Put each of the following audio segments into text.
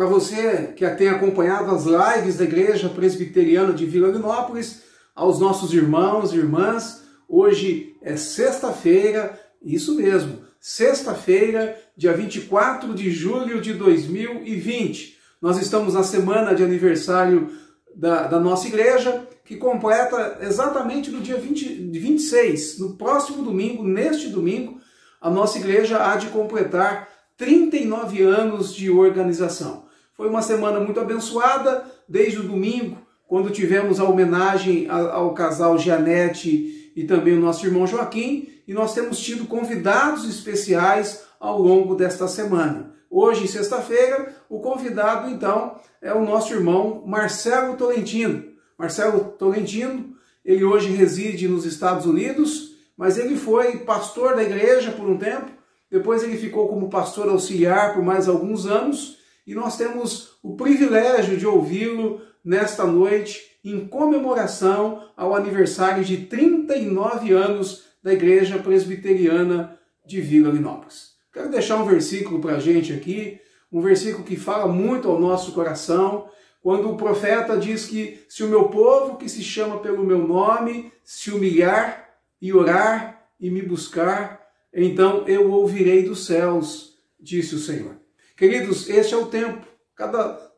Para você que tem acompanhado as lives da Igreja Presbiteriana de Vila Linópolis, aos nossos irmãos e irmãs, hoje é sexta-feira, isso mesmo, sexta-feira, dia 24 de julho de 2020. Nós estamos na semana de aniversário da nossa igreja, que completa exatamente no dia 26, no próximo domingo, neste domingo, a nossa igreja há de completar 39 anos de organização. Foi uma semana muito abençoada, desde o domingo, quando tivemos a homenagem ao casal Gianete e também o nosso irmão Joaquim, e nós temos tido convidados especiais ao longo desta semana. Hoje, sexta-feira, o convidado, então, é o nosso irmão Marcelo Tolentino. Marcelo Tolentino, ele hoje reside nos Estados Unidos, mas ele foi pastor da igreja por um tempo, depois ele ficou como pastor auxiliar por mais alguns anos, e nós temos o privilégio de ouvi-lo nesta noite em comemoração ao aniversário de 39 anos da Igreja Presbiteriana de Vila Linópolis. Quero deixar um versículo para a gente aqui, um versículo que fala muito ao nosso coração, quando o profeta diz que se o meu povo, que se chama pelo meu nome, se humilhar e orar e me buscar, então eu ouvirei dos céus, disse o Senhor. Queridos, este é o tempo.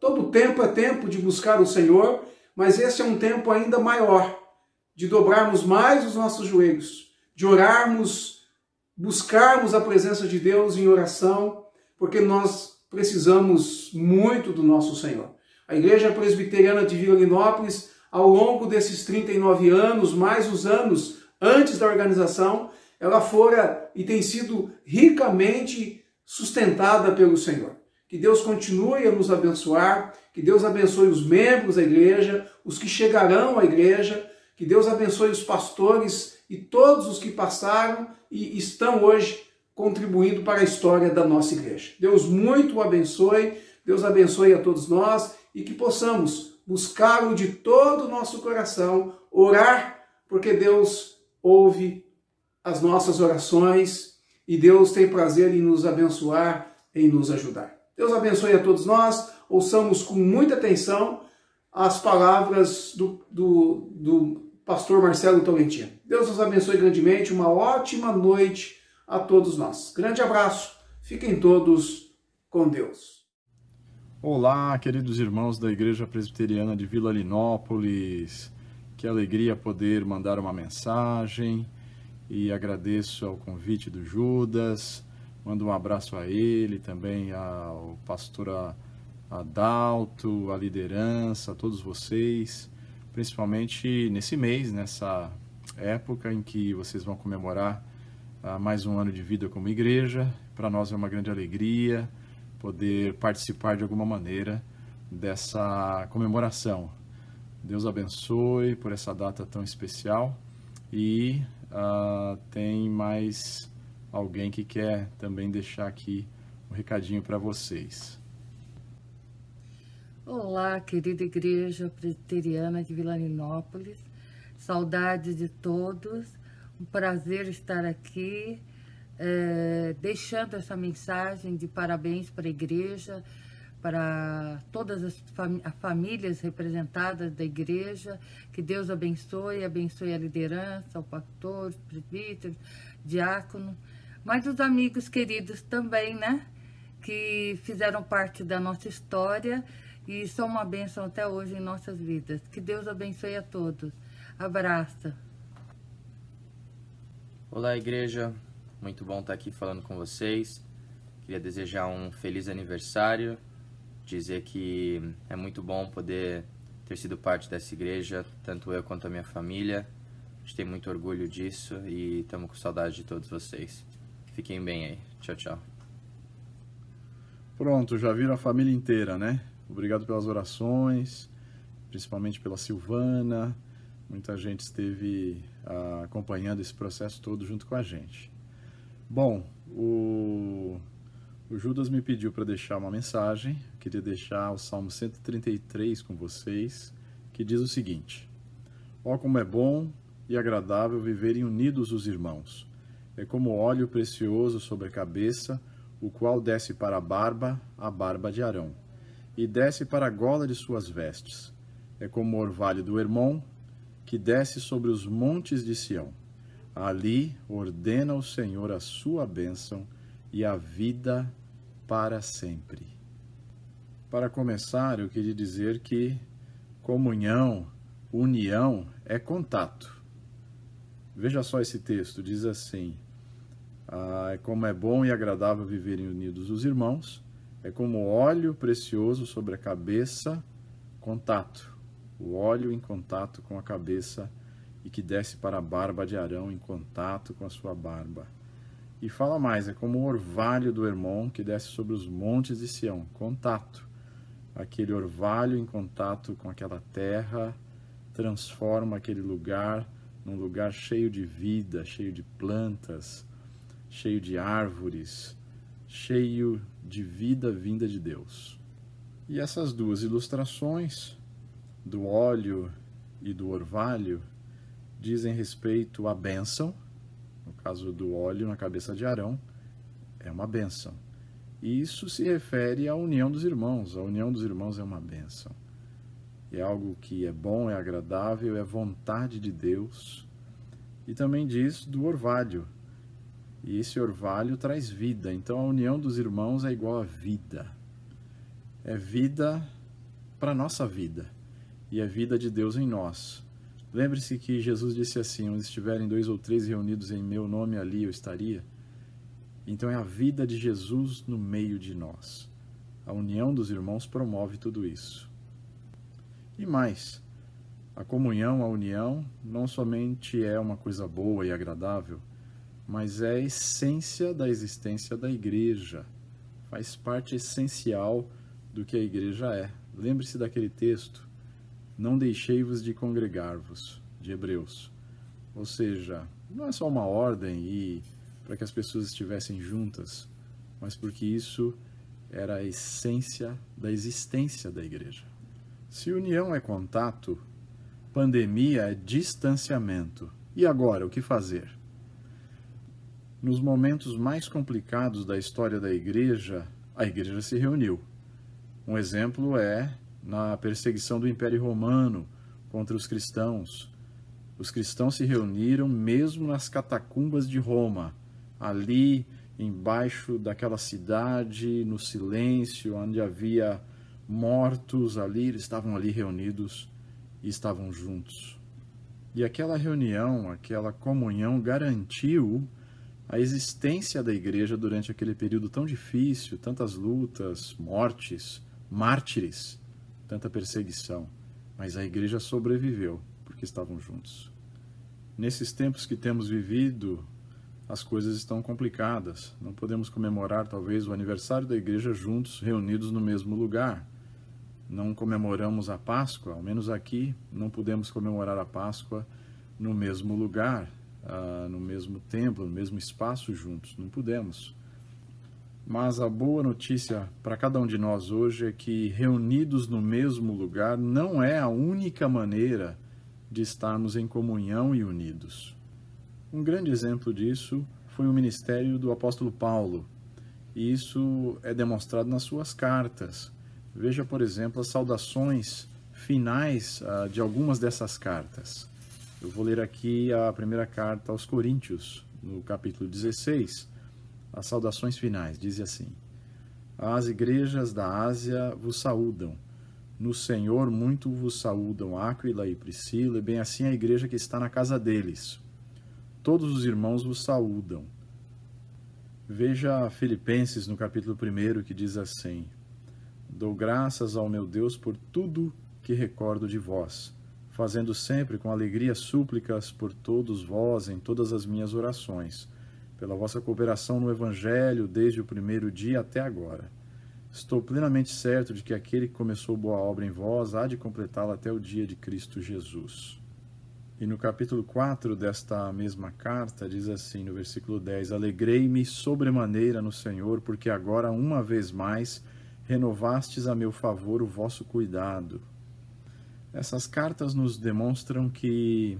Todo tempo é tempo de buscar o Senhor, mas esse é um tempo ainda maior, de dobrarmos mais os nossos joelhos, de orarmos, buscarmos a presença de Deus em oração, porque nós precisamos muito do nosso Senhor. A Igreja Presbiteriana de Vila Linópolis, ao longo desses 39 anos, mais os anos antes da organização, ela fora e tem sido ricamente sustentada pelo Senhor. Que Deus continue a nos abençoar, que Deus abençoe os membros da igreja, os que chegarão à igreja, que Deus abençoe os pastores e todos os que passaram e estão hoje contribuindo para a história da nossa igreja. Deus muito o abençoe, Deus abençoe a todos nós e que possamos buscá-lo de todo o nosso coração, orar, porque Deus ouve as nossas orações e Deus tem prazer em nos abençoar, em nos ajudar. Deus abençoe a todos nós, ouçamos com muita atenção as palavras do pastor Marcelo Tolentino. Deus nos abençoe grandemente, uma ótima noite a todos nós. Grande abraço, fiquem todos com Deus. Olá, queridos irmãos da Igreja Presbiteriana de Vila Linópolis, que alegria poder mandar uma mensagem. E agradeço ao convite do Judas, mando um abraço a ele, também ao pastor Adalto, à liderança, a todos vocês, principalmente nesse mês, nessa época em que vocês vão comemorar mais um ano de vida como igreja. Para nós é uma grande alegria poder participar de alguma maneira dessa comemoração. Deus abençoe por essa data tão especial e tem mais alguém que quer também deixar aqui um recadinho para vocês. Olá, querida Igreja Presbiteriana de Vila Linópolis, saudades de todos, um prazer estar aqui, deixando essa mensagem de parabéns para a igreja, para todas as famílias representadas da igreja, que Deus abençoe a liderança, o pastor, o presbítero, diácono, mas os amigos queridos também, né, que fizeram parte da nossa história e são uma bênção até hoje em nossas vidas. Que Deus abençoe a todos. Abraço. Olá, igreja. Muito bom estar aqui falando com vocês. Queria desejar um feliz aniversário, dizer que é muito bom poder ter sido parte dessa igreja, tanto eu quanto a minha família. A gente tem muito orgulho disso e estamos com saudade de todos vocês. Fiquem bem aí. Tchau, tchau. Pronto, já viram a família inteira, né? Obrigado pelas orações, principalmente pela Silvana. Muita gente esteve acompanhando esse processo todo junto com a gente. Bom, o Judas me pediu para deixar uma mensagem. Eu queria deixar o Salmo 133 com vocês, que diz o seguinte: ó, como é bom e agradável viverem unidos os irmãos. É como óleo precioso sobre a cabeça, o qual desce para a barba de Arão, e desce para a gola de suas vestes. É como o orvalho do Hermon, que desce sobre os montes de Sião. Ali ordena o Senhor a sua bênção e a vida para sempre. Para começar, eu queria dizer que comunhão, união é contato. Veja só esse texto, diz assim: como é bom e agradável viverem unidos os irmãos, é como óleo precioso sobre a cabeça, contato. O óleo em contato com a cabeça e que desce para a barba de Arão em contato com a sua barba. E fala mais, é como o orvalho do Hermon que desce sobre os montes de Sião, contato. Aquele orvalho em contato com aquela terra transforma aquele lugar num lugar cheio de vida, cheio de plantas, cheio de árvores, cheio de vida vinda de Deus. E essas duas ilustrações, do óleo e do orvalho, dizem respeito à bênção. No caso do óleo na cabeça de Arão, é uma bênção. E isso se refere à união dos irmãos. A união dos irmãos é uma bênção. É algo que é bom, é agradável, é vontade de Deus. E também diz do orvalho. E esse orvalho traz vida. Então a união dos irmãos é igual a vida. É vida para a nossa vida. E a vida de Deus em nós. Lembre-se que Jesus disse assim: onde estiverem 2 ou 3 reunidos em meu nome, ali eu estaria. Então é a vida de Jesus no meio de nós. A união dos irmãos promove tudo isso. E mais, a comunhão, a união, não somente é uma coisa boa e agradável, mas é a essência da existência da igreja. Faz parte essencial do que a igreja é. Lembre-se daquele texto: não deixei-vos de congregar-vos, de Hebreus. Ou seja, não é só uma ordem e para que as pessoas estivessem juntas, mas porque isso era a essência da existência da igreja. Se união é contato, pandemia é distanciamento. E agora, o que fazer? Nos momentos mais complicados da história da igreja, a igreja se reuniu. Um exemplo é na perseguição do Império Romano contra os cristãos. Os cristãos se reuniram mesmo nas catacumbas de Roma, ali embaixo daquela cidade, no silêncio, onde havia mortos ali, eles estavam ali reunidos e estavam juntos. E aquela reunião, aquela comunhão garantiu a existência da igreja durante aquele período tão difícil, tantas lutas, mortes, mártires, tanta perseguição, mas a igreja sobreviveu, porque estavam juntos. Nesses tempos que temos vivido, as coisas estão complicadas. Não podemos comemorar, talvez, o aniversário da igreja juntos, reunidos no mesmo lugar. Não comemoramos a Páscoa, ao menos aqui, não podemos comemorar a Páscoa no mesmo lugar, no mesmo templo, no mesmo espaço juntos. Não podemos. Mas a boa notícia para cada um de nós hoje é que reunidos no mesmo lugar não é a única maneira de estarmos em comunhão e unidos. Um grande exemplo disso foi o ministério do apóstolo Paulo, e isso é demonstrado nas suas cartas. Veja, por exemplo, as saudações finais de algumas dessas cartas. Eu vou ler aqui a primeira carta aos Coríntios, no capítulo 16, as saudações finais. Diz assim: as igrejas da Ásia vos saúdam. No Senhor muito vos saúdam Áquila e Priscila, e bem assim a igreja que está na casa deles. Todos os irmãos vos saúdam. Veja Filipenses no capítulo 1, que diz assim: dou graças ao meu Deus por tudo que recordo de vós, fazendo sempre com alegria súplicas por todos vós em todas as minhas orações, pela vossa cooperação no Evangelho desde o primeiro dia até agora. Estou plenamente certo de que aquele que começou boa obra em vós há de completá-la até o dia de Cristo Jesus. E no capítulo 4 desta mesma carta, diz assim, no versículo 10, alegrei-me sobremaneira no Senhor, porque agora, uma vez mais, renovastes a meu favor o vosso cuidado. Essas cartas nos demonstram que,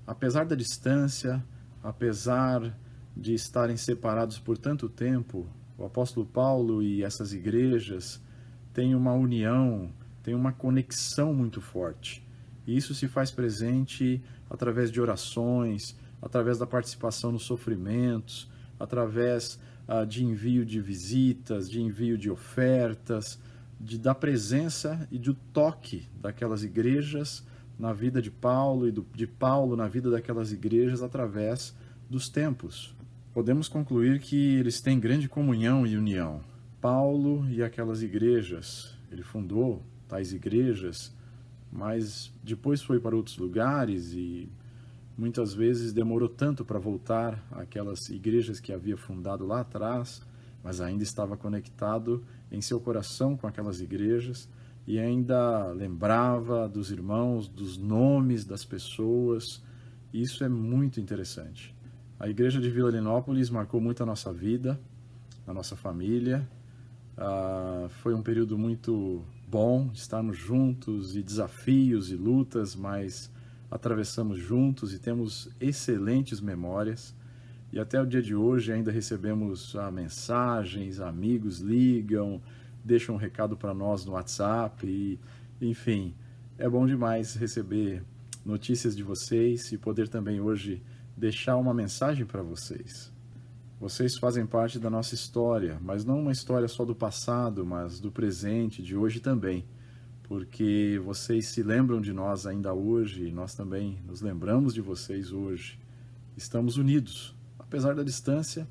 apesar da distância, apesar de estarem separados por tanto tempo, o apóstolo Paulo e essas igrejas tem uma união, tem uma conexão muito forte. E isso se faz presente através de orações, através da participação nos sofrimentos, através de envio de visitas, de envio de ofertas, da presença e do toque daquelas igrejas na vida de Paulo e de Paulo na vida daquelas igrejas através dos tempos. Podemos concluir que eles têm grande comunhão e união. Paulo e aquelas igrejas, ele fundou tais igrejas, mas depois foi para outros lugares e muitas vezes demorou tanto para voltar àquelas igrejas que havia fundado lá atrás, mas ainda estava conectado em seu coração com aquelas igrejas e ainda lembrava dos irmãos, dos nomes das pessoas. Isso é muito interessante. A igreja de Vilarinópolis marcou muito a nossa vida, a nossa família. Foi um período muito bom estarmos juntos, e desafios e lutas, mas atravessamos juntos e temos excelentes memórias. E até o dia de hoje ainda recebemos mensagens, amigos ligam, deixam um recado para nós no WhatsApp, e, enfim, é bom demais receber notícias de vocês e poder também hoje deixar uma mensagem para vocês. Vocês fazem parte da nossa história, mas não uma história só do passado, mas do presente, de hoje também, porque vocês se lembram de nós ainda hoje e nós também nos lembramos de vocês hoje. Estamos unidos, apesar da distância,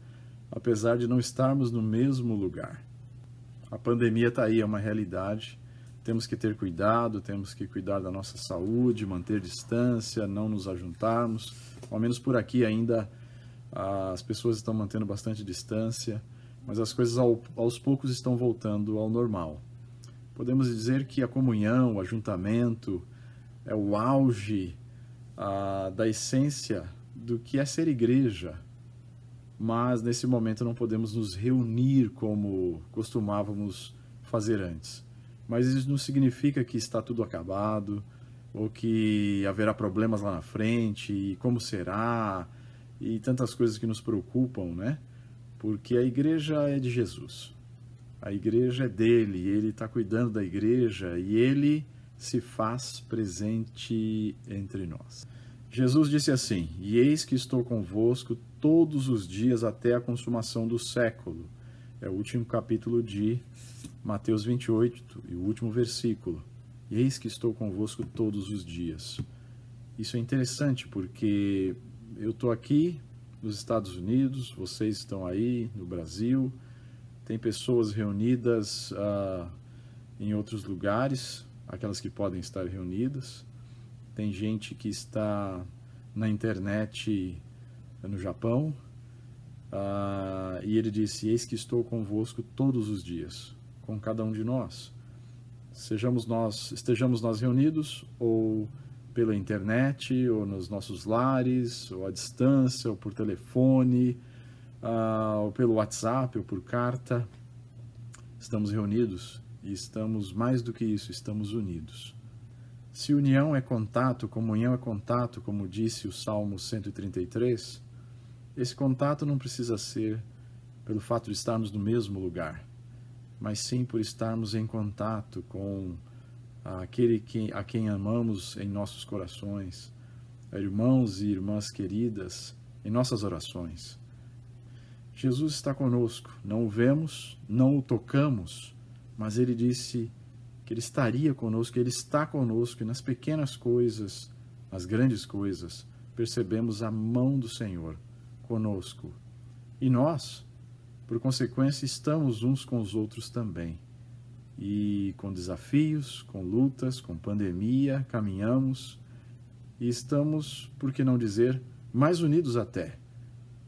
apesar de não estarmos no mesmo lugar. A pandemia está aí, é uma realidade. Temos que ter cuidado, temos que cuidar da nossa saúde, manter distância, não nos ajuntarmos. Ao menos por aqui ainda as pessoas estão mantendo bastante distância, mas as coisas aos poucos estão voltando ao normal. Podemos dizer que a comunhão, o ajuntamento, é o auge da essência do que é ser igreja. Mas nesse momento não podemos nos reunir como costumávamos fazer antes. Mas isso não significa que está tudo acabado, ou que haverá problemas lá na frente, e como será, e tantas coisas que nos preocupam, né? Porque a igreja é de Jesus. A igreja é dele, ele está cuidando da igreja e ele se faz presente entre nós. Jesus disse assim: "E eis que estou convosco todos os dias até a consumação do século." É o último capítulo de Mateus 28 e o último versículo. "E eis que estou convosco todos os dias." Isso é interessante porque eu estou aqui nos Estados Unidos, vocês estão aí no Brasil, tem pessoas reunidas em outros lugares, aquelas que podem estar reunidas. Tem gente que está na internet no Japão, e ele disse: "Eis que estou convosco todos os dias", com cada um de nós. Estejamos nós reunidos, ou pela internet, ou nos nossos lares, ou à distância, ou por telefone, ou pelo WhatsApp, ou por carta. Estamos reunidos e estamos, mais do que isso, estamos unidos. Se união é contato, comunhão é contato, como disse o Salmo 133, esse contato não precisa ser pelo fato de estarmos no mesmo lugar, mas sim por estarmos em contato com aquele a quem amamos em nossos corações, irmãos e irmãs queridas, em nossas orações. Jesus está conosco, não o vemos, não o tocamos, mas ele disse que ele estaria conosco, ele está conosco, e nas pequenas coisas, nas grandes coisas, percebemos a mão do Senhor conosco. E nós, por consequência, estamos uns com os outros também. E com desafios, com lutas, com pandemia, caminhamos e estamos, por que não dizer, mais unidos até,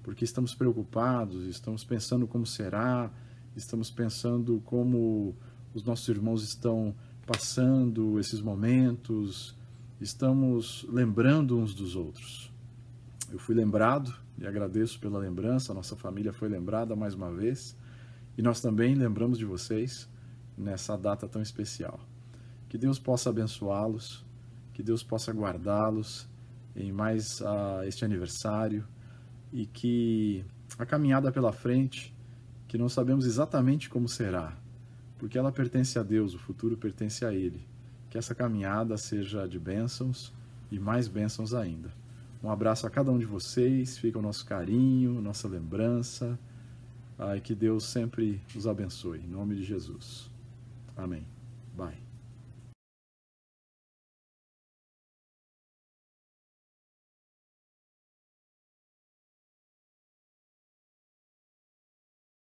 porque estamos preocupados, estamos pensando como será, estamos pensando como os nossos irmãos estão passando esses momentos, estamos lembrando uns dos outros. Eu fui lembrado e agradeço pela lembrança, a nossa família foi lembrada mais uma vez e nós também lembramos de vocês nessa data tão especial. Que Deus possa abençoá-los, que Deus possa guardá-los em mais este aniversário e que a caminhada pela frente, que não sabemos exatamente como será, porque ela pertence a Deus, o futuro pertence a Ele. Que essa caminhada seja de bênçãos e mais bênçãos ainda. Um abraço a cada um de vocês, fica o nosso carinho, nossa lembrança, e que Deus sempre os abençoe, em nome de Jesus. Amém. Bye.